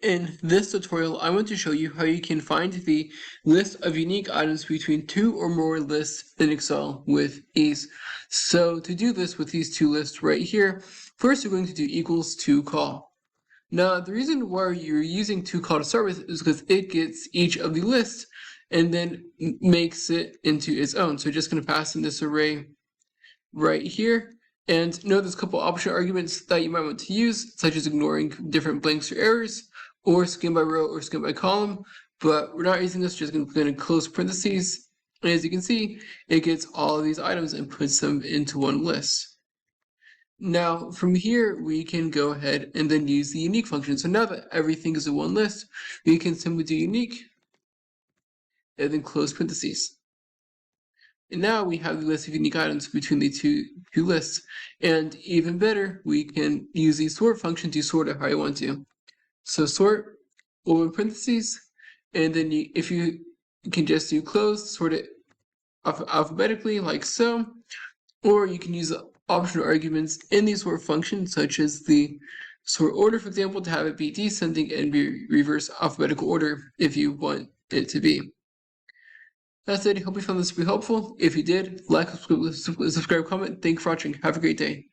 In this tutorial, I want to show you how you can find the list of unique items between two or more lists in Excel with ease. So to do this with these two lists right here, first you're going to do equals to call. Now, the reason why you're using to call to start with is because it gets each of the lists and then makes it into its own. So you're just going to pass in this array right here. And note there's a couple optional arguments that you might want to use, such as ignoring different blanks or errors, or skim by row or skim by column. But we're not using this, just going to close parentheses. And as you can see, it gets all of these items and puts them into one list. Now, from here, we can go ahead and then use the unique function. So now that everything is in one list, we can simply do unique and then close parentheses. And now we have the list of unique items between the two lists. And even better, we can use the sort function to sort it how you want to. So sort, open parentheses, and then if you can just do close, sort it alphabetically like so, or you can use optional arguments in the sort function, such as the sort order, for example, to have it be descending and be reverse alphabetical order if you want it to be. That's it. I hope you found this to be helpful. If you did, like, subscribe, comment. Thank you for watching. Have a great day.